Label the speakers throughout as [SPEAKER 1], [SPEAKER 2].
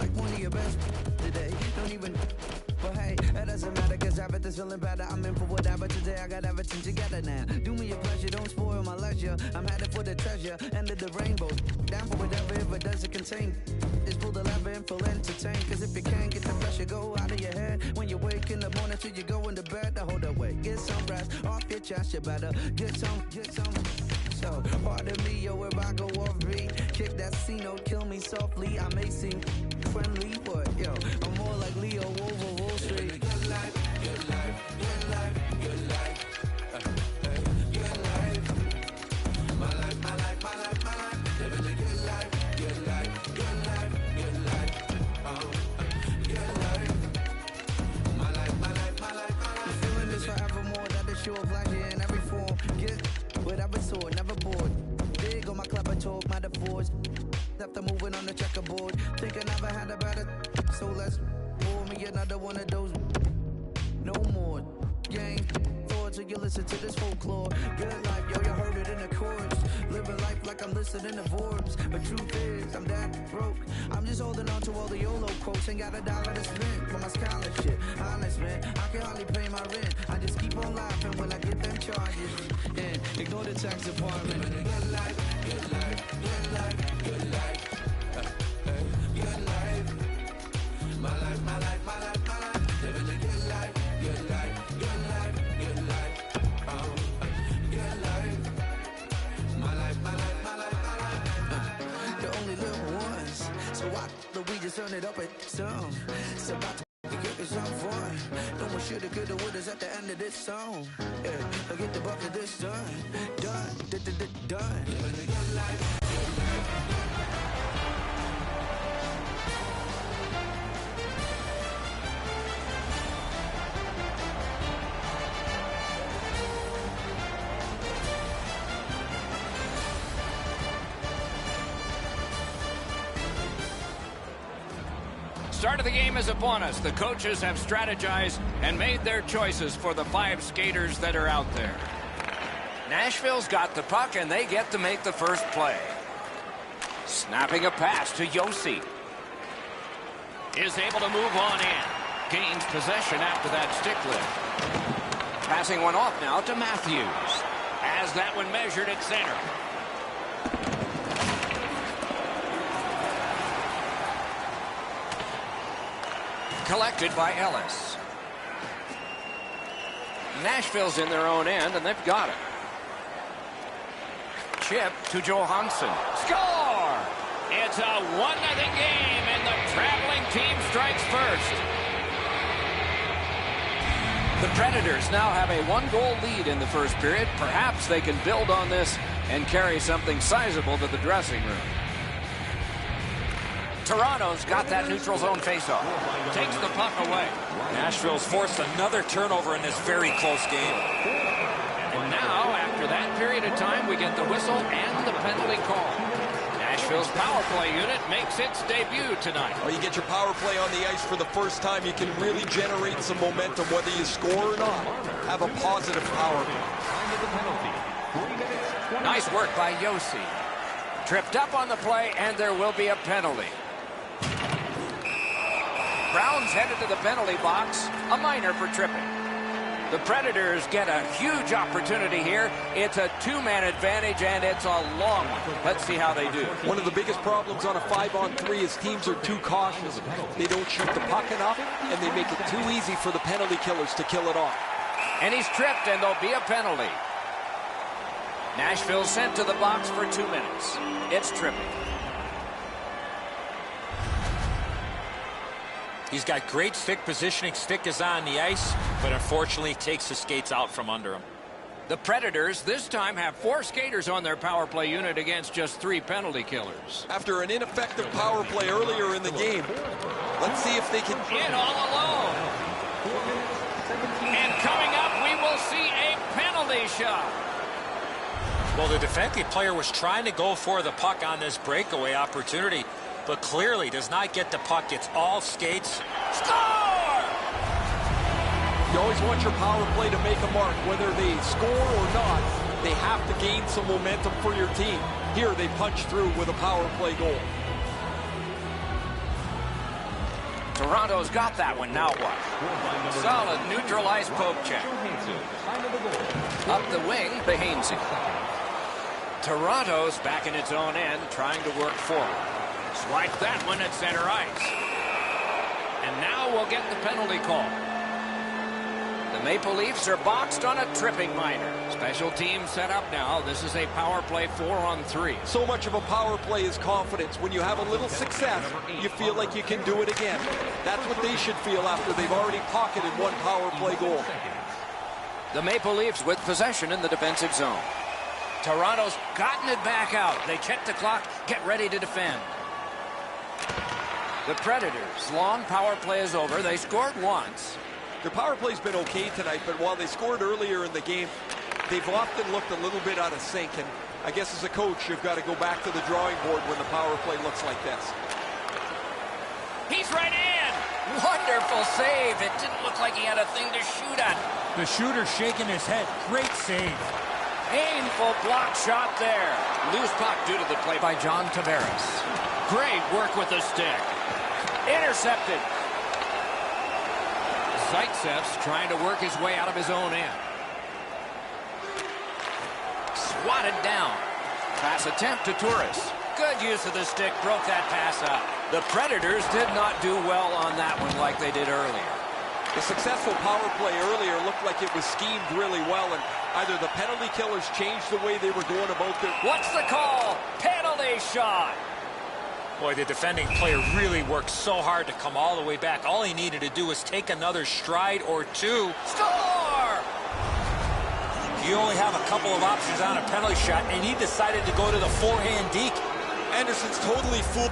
[SPEAKER 1] like one of your best today. Don't even. But hey, that doesn't matter, cause everything's feeling better. I'm in for whatever today, I got everything together now. Do me a pleasure, don't spoil my leisure. I'm headed for the treasure, end of the rainbow. Down for whatever, if it doesn't contain. Just pull the lever and feel entertained. Cause if you can't get the pressure, go out of your head. When you wake in the morning till you go into bed, hold that way. Get some rest off your chest, you better get some. So, pardon me, yo, if I go off beat. Kick that C note, kill me softly. I may seem friendly, but yo, I'm more like Leo over Wall Street. Good life, good life, good life, good life. Good life. My life, my life, my life, my life. Living a good life, good life, good life, good life. Good life. My life, my life, my life, my life. I'm feeling this forevermore. That is sure pleasure in every form. Get whatever sword, never bored. Big on my clever talk, metaphors. After moving on the checkerboard, think I never had a better. So let's pour me another one of those. No more gang thoughts, so you listen to this folklore. Good life, yo, you heard it in the chorus. Living life like I'm listening to Forbes. But truth is, I'm that broke. I'm just holding on to all the YOLO quotes. Ain't got $1 to spend for my scholarship. Honest, man, I can hardly pay my rent. I just keep on laughing when I get them charges. And ignore the tax department. Good life, good life, good life, good life. Good life. My life, my life, my life, my life. Living a good life, good life, good life, good life. Good life. My life, my life, my life, my life. You only live once, so why don't we just turn it up at some? It's about to get some fun. No one should have coulda would at the end of this song. Yeah, I get the bucket this done, done. Living a good life, good life.
[SPEAKER 2] Start of the game is upon us. The coaches have strategized and made their choices for the 5 skaters that are out there. Nashville's got the puck, and they get to make the first play. Snapping a pass to Yossi. Is able to move on in. Gains possession after that stick lift. Passing one off now to Matthews. Has that one measured at center. Collected by Ellis. Nashville's in their own end, and they've got it. Chip to Johansson. Score! It's a 1-0 game, and the traveling team strikes first. The Predators now have a 1-goal lead in the first period. Perhaps they can build on this and carry something sizable to the dressing room. Toronto's got that neutral zone faceoff. Takes the puck away.
[SPEAKER 3] Nashville's forced another turnover in this very close game.
[SPEAKER 2] And now, after that period of time, we get the whistle and the penalty call. Nashville's power play unit makes its debut tonight.
[SPEAKER 4] Well, you get your power play on the ice for the first time. You can really generate some momentum, whether you score or not. Have a positive power play.
[SPEAKER 2] Nice work by Yossi. Tripped up on the play, and there will be a penalty. Brown's headed to the penalty box, a minor for tripping. The Predators get a huge opportunity here. It's a 2-man advantage, and it's a long one. Let's see how they do.
[SPEAKER 4] One of the biggest problems on a 5-on-3 is teams are too cautious. They don't shoot the puck enough, and they make it too easy for the penalty killers to kill it off.
[SPEAKER 2] And he's tripped, and there'll be a penalty. Nashville sent to the box for 2 minutes. It's tripping.
[SPEAKER 3] He's got great stick positioning. Stick is on the ice, but unfortunately takes the skates out from under him.
[SPEAKER 2] The Predators this time have 4 skaters on their power play unit against just 3 penalty killers.
[SPEAKER 4] After an ineffective power play earlier in the game, let's see if they can...
[SPEAKER 2] In all alone. And coming up, we will see a penalty shot.
[SPEAKER 3] Well, the defensive player was trying to go for the puck on this breakaway opportunity, but clearly does not get the puck. It's all skates.
[SPEAKER 2] Score!
[SPEAKER 4] You always want your power play to make a mark. Whether they score or not, they have to gain some momentum for your team. Here, they punch through with a power play goal.
[SPEAKER 2] Toronto's got that one. Now what? Solid neutralized poke check. Up the wing, Behainsey. Toronto's back in its own end, trying to work forward. Swipe that one at center ice. And now we'll get the penalty call. The Maple Leafs are boxed on a tripping minor. Special team set up now. This is a power play 4-on-3.
[SPEAKER 4] So much of a power play is confidence. When you have a little success, you feel like you can do it again. That's what they should feel after they've already pocketed one power play goal.
[SPEAKER 2] The Maple Leafs with possession in the defensive zone. Toronto's gotten it back out. They check the clock, get ready to defend. The Predators' long power play is over. They scored once.
[SPEAKER 4] Their power play's been okay tonight, but while they scored earlier in the game, they've often looked a little bit out of sync, and I guess as a coach, you've got to go back to the drawing board when the power play looks like this.
[SPEAKER 2] He's right in! Wonderful save. It didn't look like he had a thing to shoot at.
[SPEAKER 5] The shooter shaking his head. Great save.
[SPEAKER 2] Painful block shot there. Loose puck due to the play by John Tavares. Great work with the stick. Intercepted. Zaitsev's trying to work his way out of his own end. Swatted down. Pass attempt to Turris. Good use of the stick. Broke that pass up. The Predators did not do well on that one like they did earlier.
[SPEAKER 4] The successful power play earlier looked like it was schemed really well, and either the penalty killers changed the way they were going about their...
[SPEAKER 2] What's the call? Penalty shot.
[SPEAKER 3] Boy, the defending player really worked so hard to come all the way back. All he needed to do was take another stride or two.
[SPEAKER 2] Score!
[SPEAKER 3] You only have a couple of options on a penalty shot, and he decided to go to the forehand deke.
[SPEAKER 4] Anderson's totally fooled.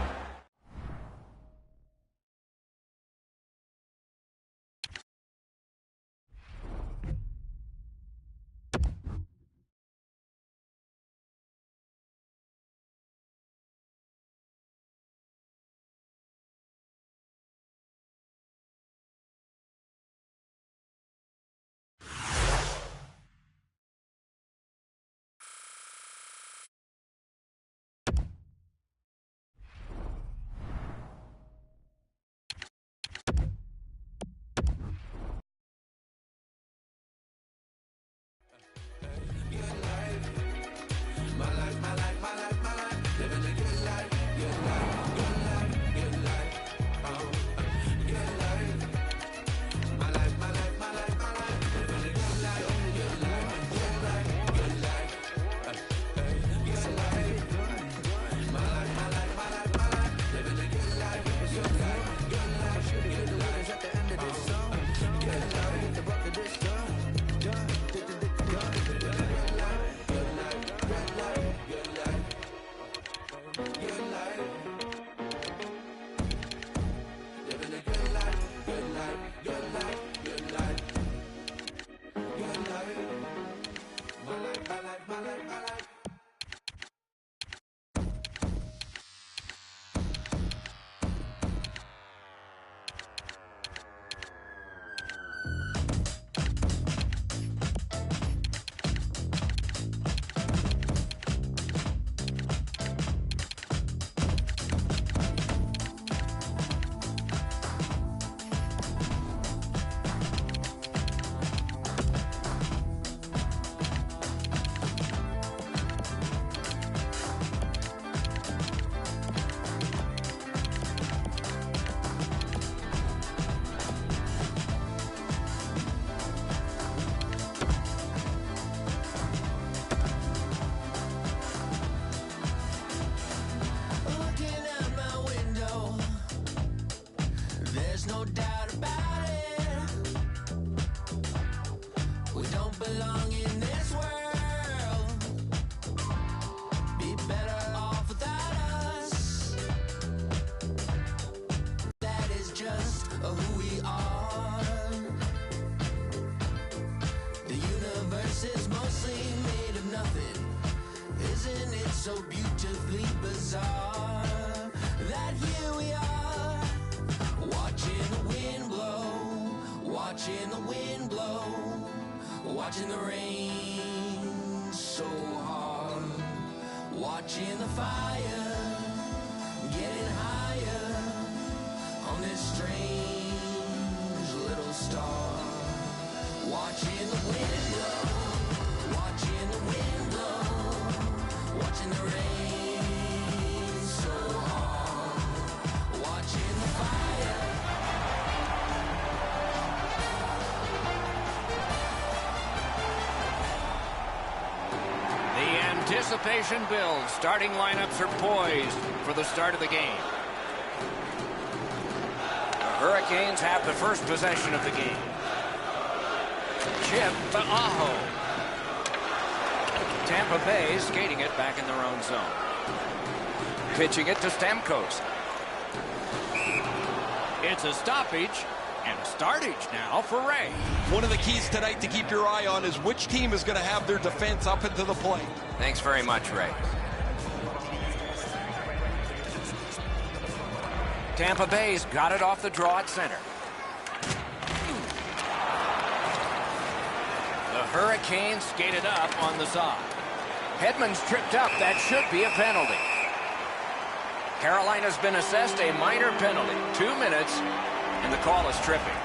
[SPEAKER 1] So beautifully bizarre that here we are, watching the wind blow, watching the wind blow, watching the rain so hard, watching the fire getting higher on this strange
[SPEAKER 2] Anticipation builds. Starting lineups are poised for the start of the game. The Hurricanes have the first possession of the game. Chip to Aho. Tampa Bay skating it back in their own zone. Pitching it to Stamkos. It's a stoppage and a startage now for Ray.
[SPEAKER 4] One of the keys tonight to keep your eye on is which team is going to have their defense up into the play.
[SPEAKER 2] Thanks very much, Ray. Tampa Bay's got it off the draw at center. The Hurricanes skated up on the side. Hedman's tripped up. That should be a penalty. Carolina's been assessed a minor penalty. 2 minutes, and the call is tripping.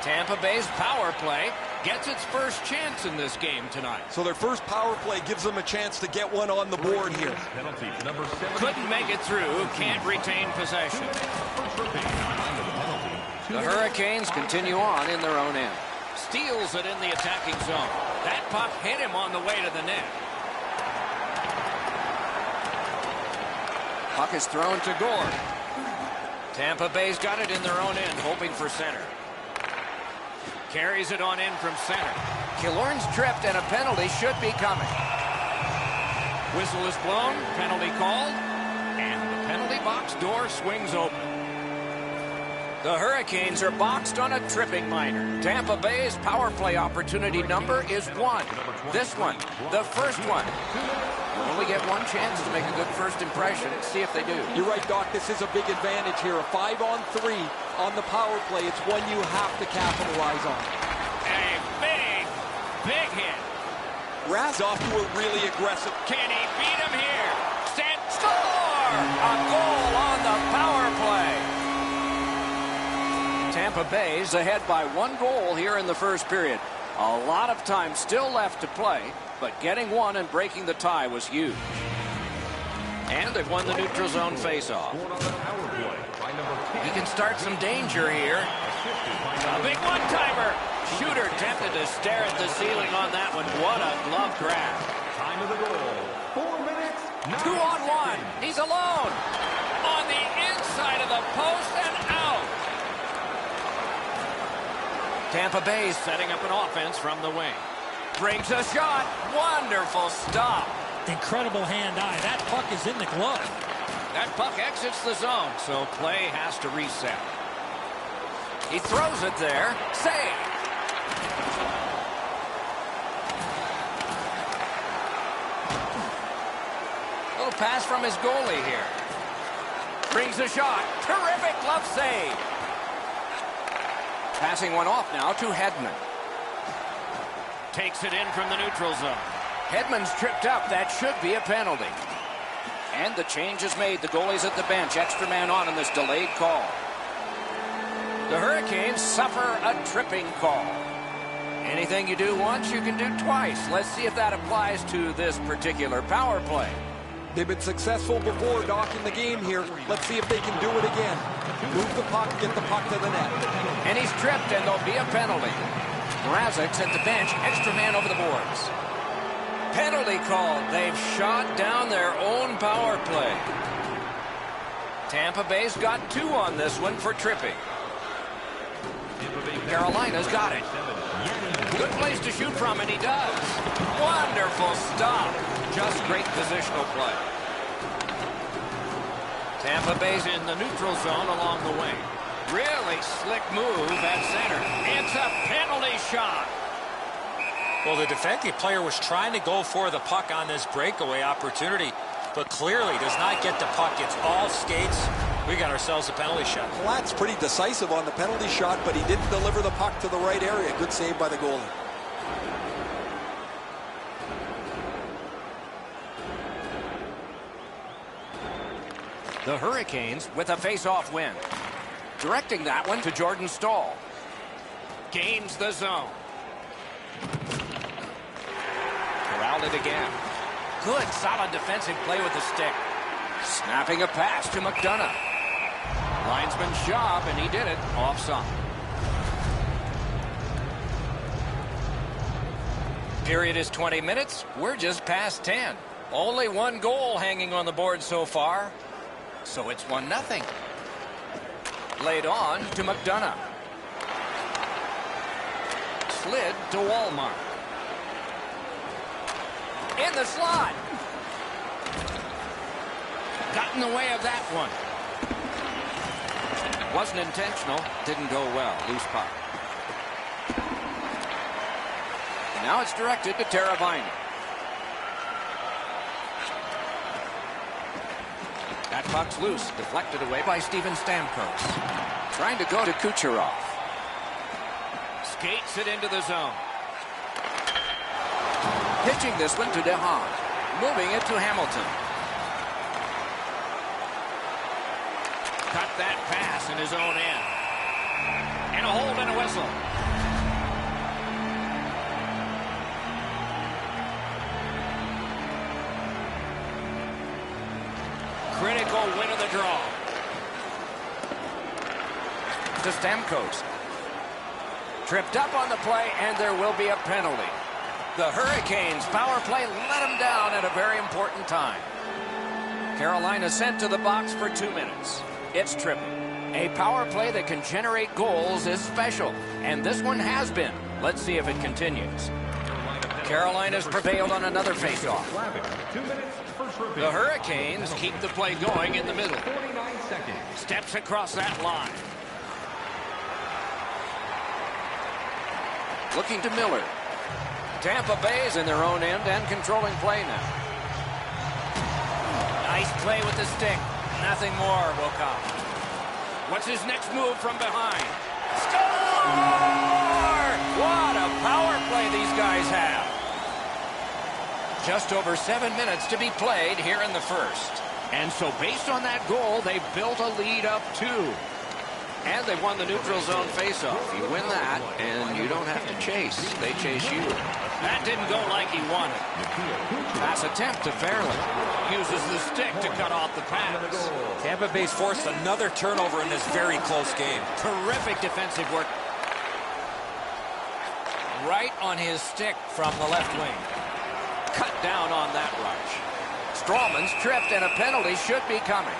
[SPEAKER 2] Tampa Bay's power play gets its first chance in this game tonight.
[SPEAKER 4] So their first power play gives them a chance to get one on the board here.
[SPEAKER 2] Couldn't make it through. Can't retain possession. The Hurricanes continue on in their own end. Steals it in the attacking zone. That puck hit him on the way to the net. Puck is thrown to Gore. Tampa Bay's got it in their own end, hoping for center. Carries it on in from center. Killorn's tripped, and a penalty should be coming. Whistle is blown, penalty called, and the penalty box door swings open. The Hurricanes are boxed on a tripping minor. Tampa Bay's power play opportunity number is 1. This one, the first one. You only get one chance to make a good first impression. See if they do.
[SPEAKER 4] You're right, Doc. This is a big advantage here. A 5-on-3 on the power play. It's one you have to capitalize on.
[SPEAKER 2] A big hit.
[SPEAKER 4] Raz off to a really aggressive.
[SPEAKER 2] Can he beat him here? Score! A goal on the power play. Tampa Bay's ahead by 1 goal here in the first period. A lot of time still left to play, but getting one and breaking the tie was huge. And they've won the neutral zone faceoff. He can start some danger here. A big one-timer. Shooter tempted to stare at the ceiling on that one. What a glove grab.
[SPEAKER 6] Time of the goal. 4 minutes.
[SPEAKER 2] 2-on-1. He's alone. On the inside of the post and out. Tampa Bay's setting up an offense from the wing. Brings a shot. Wonderful stop.
[SPEAKER 5] Incredible hand-eye. That puck is in the glove.
[SPEAKER 2] That puck exits the zone, so play has to reset. He throws it there. Save. Little pass from his goalie here. Brings a shot. Terrific glove save. Passing one off now to Hedman. Takes it in from the neutral zone. Hedman's tripped up. That should be a penalty. And the change is made. The goalie's at the bench. Extra man on in this delayed call. The Hurricanes suffer a tripping call. Anything you do once, you can do twice. Let's see if that applies to this particular power play.
[SPEAKER 4] They've been successful before, Doc, in the game here. Let's see if they can do it again. Move the puck, get the puck to the net.
[SPEAKER 2] And he's tripped, and there'll be a penalty. Mrazek's at the bench. Extra man over the boards. Penalty called. They've shot down their own power play. Tampa Bay's got 2 on this one for tripping. Carolina's got it. Good place to shoot from, and he does. Wonderful stop. Just great positional play. Tampa Bay's in the neutral zone along the wing. Really slick move at center. It's a penalty shot.
[SPEAKER 3] Well, the defensive player was trying to go for the puck on this breakaway opportunity, but clearly does not get the puck. It's all skates. We got ourselves a penalty shot.
[SPEAKER 4] Platt's pretty decisive on the penalty shot, but he didn't deliver the puck to the right area. Good save by the goalie.
[SPEAKER 2] The Hurricanes with a face-off win. Directing that one to Jordan Staal. Gains the zone. Corralled it again. Good, solid defensive play with the stick. Snapping a pass to McDonough. Linesman's job, and he did it offside. Period is 20 minutes. We're just past 10. Only one goal hanging on the board so far, so it's 1-0. Laid on to McDonough. Slid to Walmart. In the slot. Got in the way of that one. Wasn't intentional. Didn't go well. Loose puck. And now it's directed to Teravainen. That puck's loose. Deflected away by Steven Stamkos. Trying to go to Kucherov. Skates it into the zone. Pitching this one to DeHaan. Moving it to Hamilton. Cut that pass in his own end. And a hold and a whistle. Critical win of the draw. To Stamkos. Tripped up on the play, and there will be a penalty. The Hurricanes power play let them down at a very important time. Carolina sent to the box for 2 minutes. It's tripping. A power play that can generate goals is special, and this one has been. Let's see if it continues. Carolina's prevailed on another faceoff.
[SPEAKER 6] 2 minutes, first repeat.
[SPEAKER 2] The Hurricanes keep the play going in the middle.
[SPEAKER 6] 49 seconds.
[SPEAKER 2] Steps across that line. Looking to Miller. Tampa Bay's in their own end and controlling play now. Nice play with the stick. Nothing more will come. What's his next move from behind? Score! What a power play these guys have. Just over 7 minutes to be played here in the first. And so based on that goal, they built a lead up 2. And they won the neutral zone faceoff. You win that, and you don't have to chase. They chase you. That didn't go like he wanted. Pass attempt to Fairley. Uses the stick to cut off the pass.
[SPEAKER 3] Tampa Bay's forced another turnover in this very close game.
[SPEAKER 2] Terrific defensive work. Right on his stick from the left wing. Cut down on that rush. Strawman's tripped, and a penalty should be coming.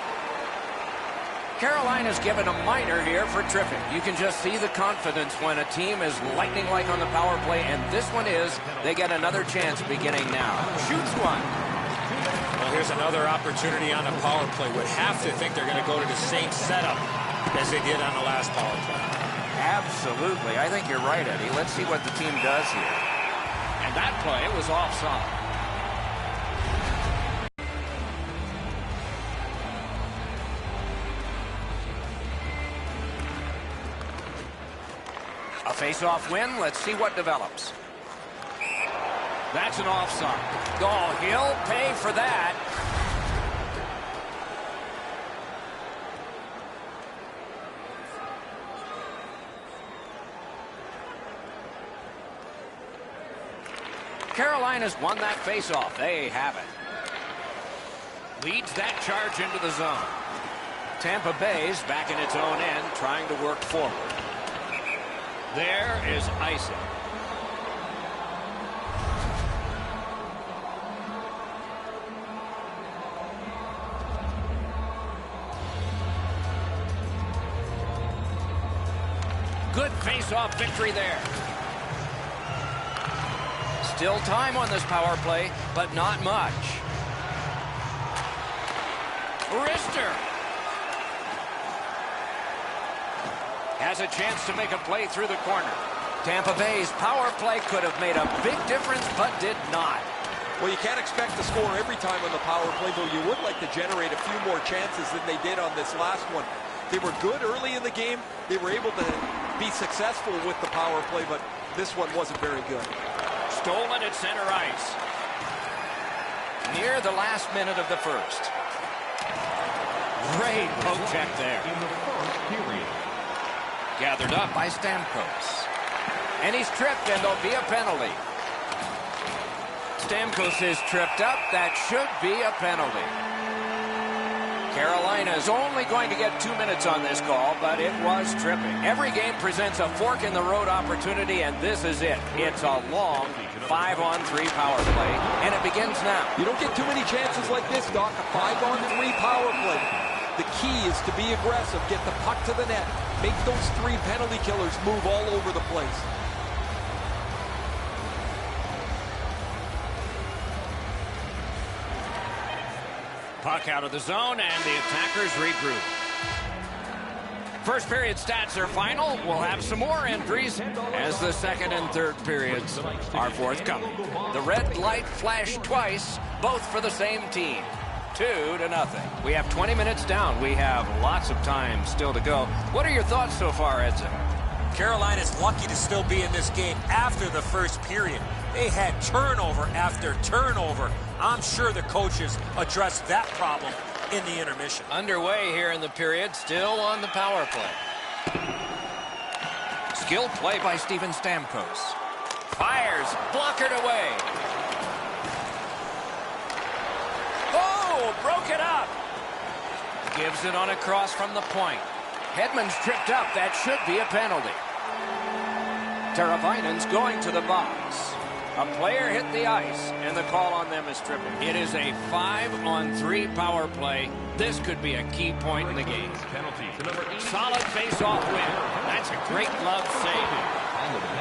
[SPEAKER 2] Carolina's given a minor here for tripping. You can just see the confidence when a team is lightning-like on the power play, and this one is. They get another chance beginning now. Shoots one.
[SPEAKER 3] Well, here's another opportunity on the power play. Would have to think they're going to go to the same setup as they did on the last power play.
[SPEAKER 2] Absolutely. I think you're right, Eddie. Let's see what the team does here. And that play was offside. A face-off win. Let's see what develops. That's an offside. Oh, he'll pay for that. Carolina's won that face-off. They have it. Leads that charge into the zone. Tampa Bay's back in its own end, trying to work forward. There is icing. Good face-off victory there. Still time on this power play, but not much. Rister has a chance to make a play through the corner. Tampa Bay's power play could have made a big difference, but did not.
[SPEAKER 4] Well, you can't expect to score every time on the power play, though you would like to generate a few more chances than they did on this last one. They were good early in the game. They were able to be successful with the power play, but this one wasn't very good.
[SPEAKER 2] Stolen at center ice. Near the last minute of the first. Great poke check there.
[SPEAKER 6] In the first period.
[SPEAKER 2] Gathered up by Stamkos. And he's tripped, and there'll be a penalty. Stamkos is tripped up. That should be a penalty. Carolina's only going to get 2 minutes on this call, but it was tripping. Every game presents a fork-in-the-road opportunity, and this is it. It's a long 5-on-3 power play, and it begins now.
[SPEAKER 4] You don't get too many chances like this, Doc. A 5-on-3 power play. The key is to be aggressive, get the puck to the net, make those 3 penalty killers move all over the place.
[SPEAKER 2] Puck out of the zone, and the attackers regroup. First period stats are final. We'll have some more entries as the second and third periods are forthcoming. The red light flashed twice, both for the same team. 2-0. We have 20 minutes down. We have lots of time still to go. What are your thoughts so far, Edson?
[SPEAKER 3] Carolina's lucky to still be in this game after the first period. They had turnover after turnover. I'm sure the coaches addressed that problem in the intermission.
[SPEAKER 2] Underway here in the period, still on the power play. Skilled play by Steven Stamkos. Fires, blockered away. Oh, broke it up. Gives it on a cross from the point. Hedman's tripped up. That should be a penalty. Teravainen's going to the box. A player hit the ice, and the call on them is tripping. It is a 5-on-3 power play. This could be a key point in the game. Solid face-off win. That's a great glove save.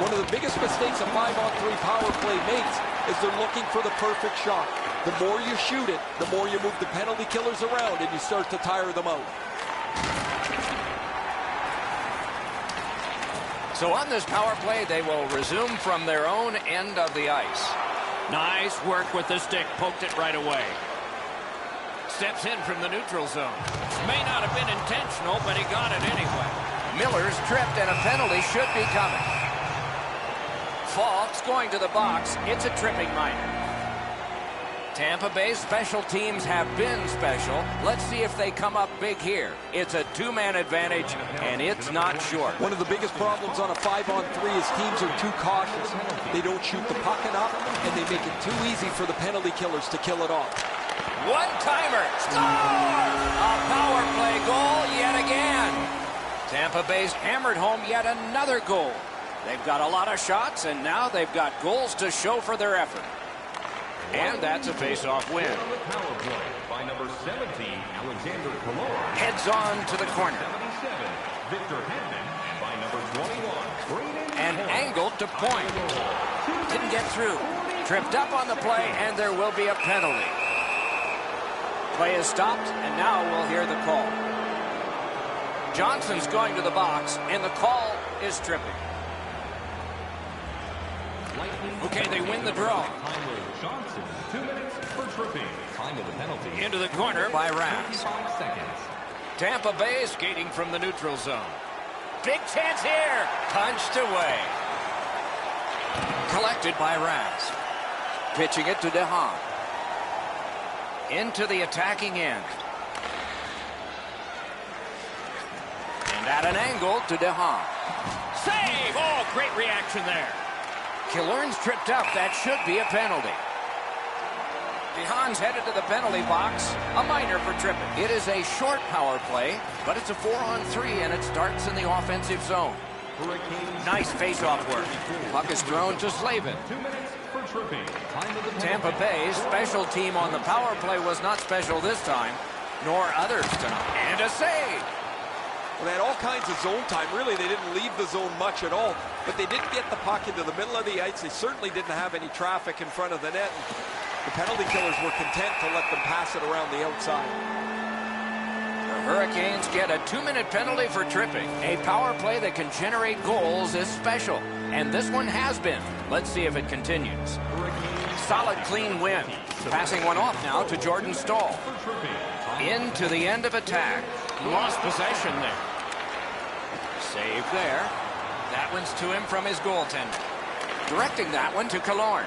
[SPEAKER 4] One of the biggest mistakes a 5-on-3 power play makes is they're looking for the perfect shot. The more you shoot it, the more you move the penalty killers around, and you start to tire them out.
[SPEAKER 2] So on this power play, they will resume from their own end of the ice. Nice work with the stick. Poked it right away. Steps in from the neutral zone. May not have been intentional, but he got it anyway. Miller's tripped, and a penalty should be coming. Falk's going to the box. It's a tripping minor. Tampa Bay special teams have been special. Let's see if they come up big here. It's a 2-man advantage, and it's not short.
[SPEAKER 4] One of the biggest problems on a 5-on-3 is teams are too cautious. They don't shoot the puck enough, and they make it too easy for the penalty killers to kill it off.
[SPEAKER 2] One-timer. Score! A power play goal yet again. Tampa Bay's hammered home yet another goal. They've got a lot of shots, and now they've got goals to show for their effort. And that's a face-off win.
[SPEAKER 6] Power play by number 17, Alexander Killorn.
[SPEAKER 2] Heads on to the corner.
[SPEAKER 6] 77, Victor Hedman. And by number 21,
[SPEAKER 2] And angled to point. Didn't get through. Tripped up on the play, and there will be a penalty. Play is stopped, and now we'll hear the call. Johnson's going to the box, and the call is tripping. Okay, they win the draw.
[SPEAKER 6] Johnson, 2 minutes for tripping. Time of the penalty.
[SPEAKER 2] Into the corner by Ras.
[SPEAKER 6] 5 seconds.
[SPEAKER 2] Tampa Bay skating from the neutral zone. Big chance here. Punched away. Collected by Ras. Pitching it to DeHaan. Into the attacking end. And at an angle to DeHaan. Save! Oh, great reaction there. Killorn's tripped up. That should be a penalty. DeHaan's headed to the penalty box. A minor for tripping. It is a short power play, but it's a 4-on-3, and it starts in the offensive zone. Nice face-off work. Puck is thrown to Slavin.
[SPEAKER 6] 2 minutes for tripping. Time of the penalty.
[SPEAKER 2] Tampa Bay's special team on the power play was not special this time, nor others tonight. And a save.
[SPEAKER 4] Well, they had all kinds of zone time. Really, they didn't leave the zone much at all, but they didn't get the puck into the middle of the ice. They certainly didn't have any traffic in front of the net. The penalty killers were content to let them pass it around the outside.
[SPEAKER 2] The Hurricanes get a 2-minute penalty for tripping. A power play that can generate goals is special, and this one has been. Let's see if it continues. Solid, clean win. Passing one off now to Jordan Staal. Into the end of attack. Lost possession there. Save there. That one's to him from his goaltender. Directing that one to Killorn.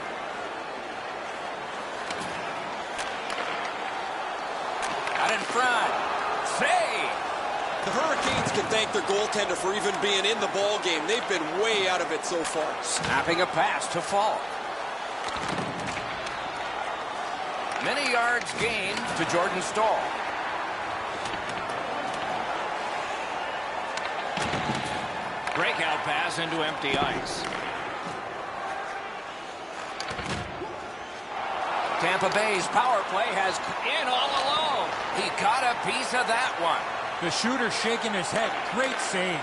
[SPEAKER 2] Out in front. Save!
[SPEAKER 4] The Hurricanes can thank their goaltender for even being in the ball game. They've been way out of it so far.
[SPEAKER 2] Snapping a pass to Falk. Many yards gained to Jordan Staal. Breakout pass into empty ice. Tampa Bay's power play has in all alone. He got a piece of that one.
[SPEAKER 5] The shooter shaking his head. Great save.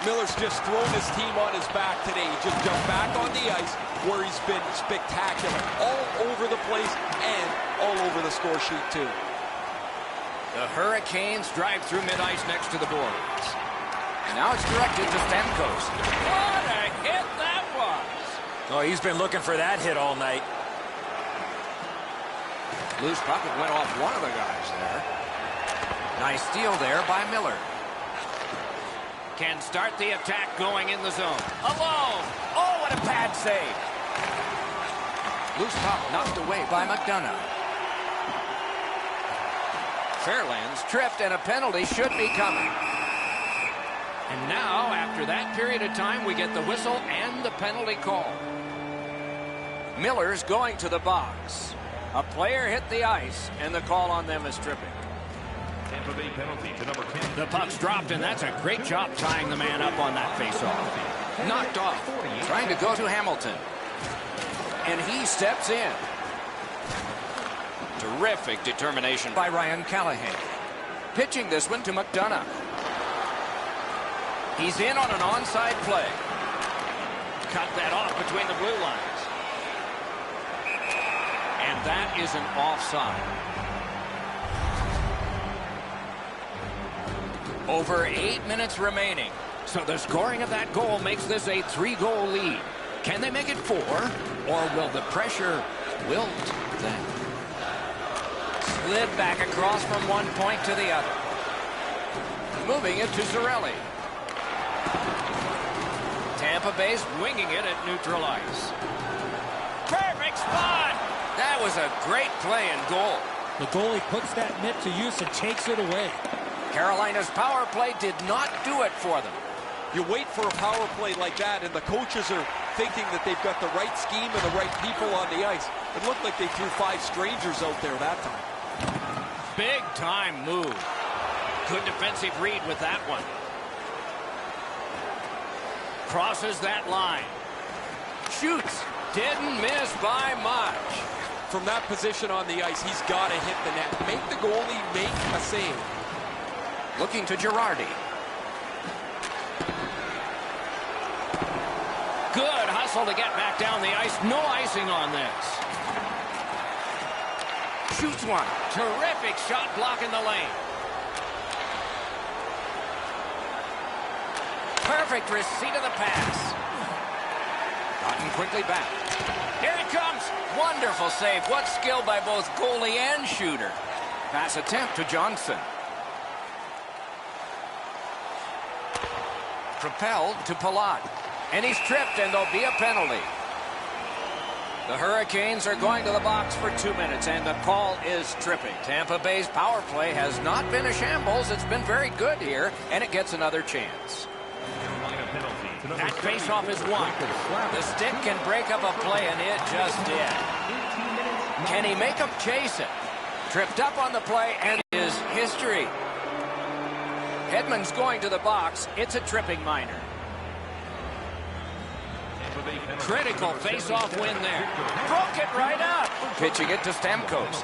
[SPEAKER 4] Miller's just thrown his team on his back today. He just jumped back on the ice where he's been spectacular. All over the place and all over the score sheet, too.
[SPEAKER 2] The Hurricanes drive through mid-ice next to the boards. And now it's directed to Stamkos. What a hit that was!
[SPEAKER 3] Oh, he's been looking for that hit all night.
[SPEAKER 2] Loose puck, it went off one of the guys there. Nice steal there by Miller. Can start the attack going in the zone. Alone! Oh, what a pad save! Loose puck knocked away by McDonough. Fairland's tripped and a penalty should be coming. And now, after that period of time, we get the whistle and the penalty call. Miller's going to the box. A player hit the ice, and the call on them is tripping.
[SPEAKER 6] Tampa Bay penalty to number 10.
[SPEAKER 2] The puck's dropped, and that's a great job tying the man up on that faceoff. Knocked off. Trying to go to Hamilton. And he steps in. Terrific determination by Ryan Callahan. Pitching this one to McDonough. He's in on an onside play. Cut that off between the blue lines. And that is an offside. Over 8 minutes remaining. So the scoring of that goal makes this a 3-goal lead. Can they make it 4? Or will the pressure wilt them? Slid back across from one point to the other. Moving it to Zarelli. Tampa Bay's winging it at neutral ice. Perfect spot! That was a great play and goal.
[SPEAKER 5] The goalie puts that mitt to use and takes it away.
[SPEAKER 2] Carolina's power play did not do it for them.
[SPEAKER 4] You wait for a power play like that, and the coaches are thinking that they've got the right scheme and the right people on the ice. It looked like they threw 5 strangers out there that time.
[SPEAKER 2] Big time move. Good defensive read with that one. Crosses that line. Shoots. Didn't miss by much.
[SPEAKER 4] From that position on the ice, he's got to hit the net. Make the goalie make a save.
[SPEAKER 2] Looking to Girardi. Good hustle to get back down the ice. No icing on this. Shoots one. Terrific shot blocking the lane. Perfect receipt of the pass. Gotten quickly back. Here it comes. Wonderful save. What skill by both goalie and shooter. Pass attempt to Johnson. Propelled to Palat. And he's tripped, and there'll be a penalty. The Hurricanes are going to the box for 2 minutes, and the call is tripping. Tampa Bay's power play has not been a shambles. It's been very good here, and it gets another chance. That faceoff is won. The stick can break up a play, and it just did. Can he make him chase it? Tripped up on the play, and is history. Hedman's going to the box. It's a tripping minor. Critical face-off win there. Broke it right up. Pitching it to Stamkos.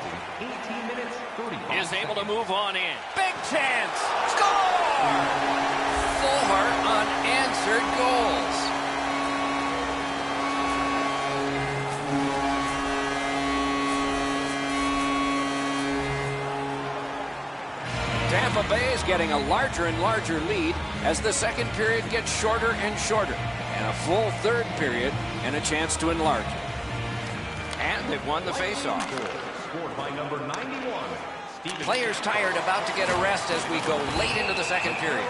[SPEAKER 2] Is able to move on in. Big chance. Score! 4 unanswered goals. Tampa Bay is getting a larger and larger lead as the second period gets shorter and shorter. And a full third period and a chance to enlarge it. And they've won the faceoff.
[SPEAKER 6] Scored by number 91.
[SPEAKER 2] Players tired, about to get a rest as we go late into the second period.